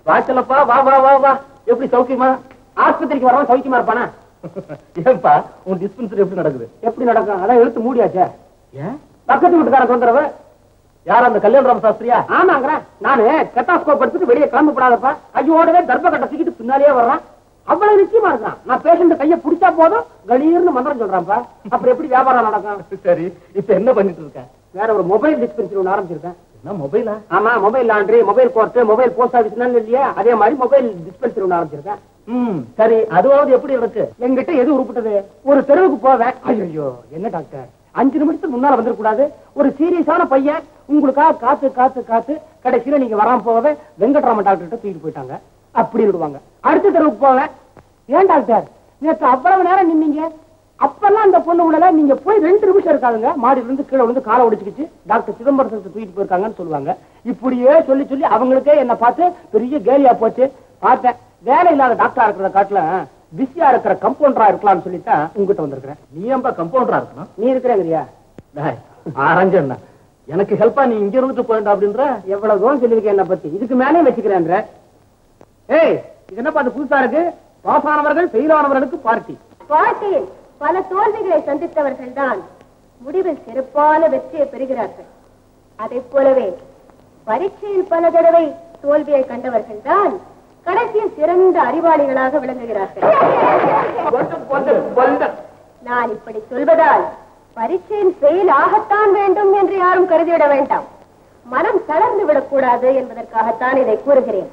வாச்சலப்பா, வா வா வா வா. எப்படி சௌக்கியமா? ஆஸ்பத்திரிக்கு வரவன் சௌக்கியமா இருப்பானா? ஏன்பா உன் டிஸ்பென்சரி எப்படி நடக்குது? எப்படி நடக்கும்? அதான் எழுத்து மூடியாச்சே. ஏன்? பக்கத்து வீட்டுக்காரன் தொந்தரவு. யார் அந்த கல்யாணராம சாஸ்திரியா? ஆமாங்கிற. நானு கெட்டாஸ்கோப் எடுத்துட்டு வெளியே கிளம்பப்படாதப்பா. கையோடவே கர்ப்ப கட்ட தூக்கிட்டு பின்னாலேயே வர்றான். அவ்வளவு நிச்சயமா இருக்கான். நான் பேஷண்ட் கையை பிடிச்சா போதும் கலீர்னு மந்திரம் சொல்றான்ப்பா. அப்புறம் எப்படி வியாபாரம் நடக்கும்? சரி, இப்ப என்ன பண்ணிட்டு இருக்க? வேற ஒரு மொபைல் டிஸ்பென்சரி ஒன்று ஆரம்பிச்சிருக்கேன். என்ன மொபைலா? ஆமா, mobile laundry, mobile court, mobile post office இல்லையா, அதே மாதிரி மொபைல் டிஸ்பென்சரி ஒன்று ஆரம்பிச்சிருக்கேன். சரி, அதுவாவது எப்படி இருக்கு? எங்கிட்ட எது உருப்பிட்டது? ஒரு தெருவுக்கு போவேன். ஐயோ என்ன டாக்டர், 5 நிமிஷத்துக்கு முன்னால வந்துடக்கூடாது. ஒரு சீரியஸான பையன் உங்களுக்காக காத்து காத்து காத்து கடைசியில நீங்க வராம போகவே வெங்கட்ராமன் டாக்டர் கிட்ட தூக்கிட்டு போயிட்டாங்க அப்படி விடுவாங்க. அடுத்த தெருவுக்கு போவேன். ஏன் டாக்டர் நேற்று அவ்வளவு நேரம் நின்னீங்க? அப்பெல்லாம் அந்த பொண்ணு உள்ள நீங்க போய் 2 நிமிஷம் இருக்காதுங்க, மாடியில இருந்து கீழே வந்து காலை ஒடிச்சுக்கிச்சு டாக்டர் சிதம்பரத்தை தூக்கிட்டு போயிருக்காங்கன்னு சொல்லுவாங்க. இப்படியே சொல்லி சொல்லி அவங்களுக்கே என்ன பார்த்து பெரிய கேலியா போச்சு. பார்த்தேன் வேலை இல்லாத டாக்டரா இருக்கிற காட்டுல பிஸியா இருக்கிற கம்பவுண்டரா இருக்கலாம்னு சொல்லித்தான் உங்ககிட்ட வந்திருக்கிறேன். நீ ஏன்பா கம்பவுண்டரா இருக்கணும்? நீ இருக்கிறேங்கறியா? ஆரஞ்சண்ணா எனக்கு ஹெல்ப்பா நீ இங்க இருந்துட்டு போயிட்டா அப்படின்ற எவ்வளவு தூரம் சொல்லியிருக்கேன் என்ன பத்தி. இதுக்கு மேலே வச்சுக்கிறேன். ஏய் இது என்ன பார்த்து புதுசா இருக்கு? பாசானவர்கள் ஃபெயிலானவர்களுக்கு பார்ட்டி. பார்ட்டியில் பல தோல்விகளை சந்தித்தவர்கள் தான் முடிவில் சிறப்பான வெற்றியை பெறுகிறார்கள். அதை போலவே பரீட்சையில் பல தடவை தோல்வியை கண்டவர்கள் தான் கடைசியில் சிறந்த அறிவாளிகளாக விளங்குகிறார்கள். நான் இப்படி சொல்வதால் பரீட்சையில் ஃபெயில் ஆகத்தான் வேண்டும் என்று யாரும் கருதிவிட வேண்டாம். மனம் தளர்ந்து விடக்கூடாது என்பதற்காகத்தான் இதை கூறுகிறேன்.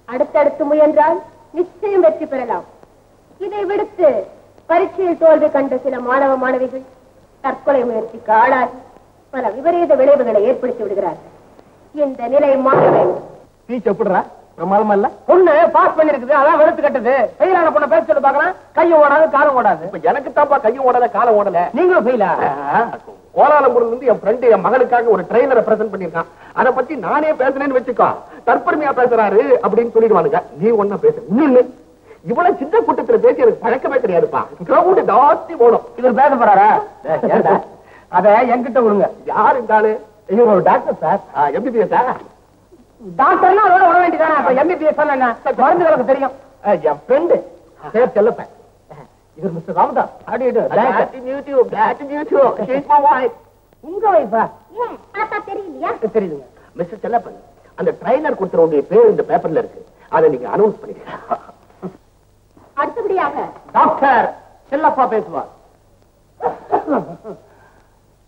அடுத்தடுத்து முயன்றால் நிச்சயம் வெற்றி பெறலாம். இதை விடுத்து பரீட்சையில் தோல்வி கண்ட சில மாணவ மாணவிகள் தற்கொலை முயற்சிக்கு ஆளாகி பல விபரீத விளைவுகளை ஏற்படுத்தி விடுகிறார்கள். இந்த நிலை மாற வேண்டும். பிரமாதமா இல்ல? பொண்ணு பாஸ் பண்ணிருக்குது, அதான் வெளுத்து கட்டுது. ஃபெயிலான பொண்ணை பேச சொல்லி பாக்கலாம். கையும் ஓடாது காலம் ஓடாது. இப்ப எனக்கு தான்ப்பா கையும் ஓடாத காலம் ஓடல. நீங்களும் ஃபெயிலா? கோலாலம்பூர்ல இருந்து என் ஃப்ரெண்டு என் மகனுக்காக ஒரு ட்ரெயினரை பிரசன்ட் பண்ணிருக்கான். அதை பத்தி நானே பேசுறேன்னு வச்சுக்கோ, தற்பெருமையா பேசுறாரு அப்படின்னு சொல்லிடுவானுங்க. நீ ஒண்ணா பேசு. இன்னொன்னு, இவ்வளவு சின்ன கூட்டத்துல பேசி எனக்கு பழக்கமே கிடையாதுப்பா. கிரௌண்ட் ஜாஸ்தி போடும். இவர் பேச போறாரா? அத என்கிட்ட விடுங்க. யாரு இருந்தாலும் இவர் ஒரு டாக்டர் சார். எம்பிபிஎஸ் டாக்டர்னா அதோட விட வேண்டியதானே. அப்ப எம்பிபிஎஸ் மருந்துகளுக்கு தெரியும். என் ஃப்ரெண்டு பேர் செல்லப்பேன். இவர் மிஸ்டர் ராமதாஸ். உங்க வைஃபா? தெரியலையா? தெரியுதுங்க மிஸ்டர் செல்லப்பன். அந்த ட்ரைனர் கொடுத்துறவங்க பேர் இந்த பேப்பர்ல இருக்கு. அதை நீங்க அனௌன்ஸ் பண்ணிடுங்க. அடுத்தபடியாக டாக்டர் செல்லப்பா பேசுவார்.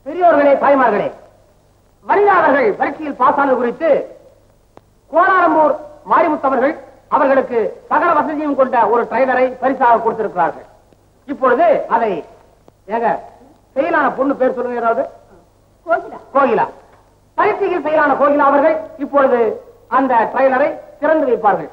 பெரியோர்களே, தாய்மார்களே, வனிதா அவர்கள் பரீட்சையில் பாஸ் ஆனது குறித்து கோலாலம்பூர் மாரிமுத்தவர்கள் அவர்களுக்கு சகல வசதியும் கொண்ட ஒரு ட்ரைனரை பரிசாக கொடுத்திருக்கிறார்கள். இப்பொழுது அதை ஏங்க ஃபெயிலான பொண்ணு பேர் சொல்லுங்க. ஏதாவது? கோகிலா. பரீட்சையில் ஃபெயிலான கோகிலா அவர்கள் இப்பொழுது அந்த ட்ரைனரை திறந்து வைப்பார்கள்.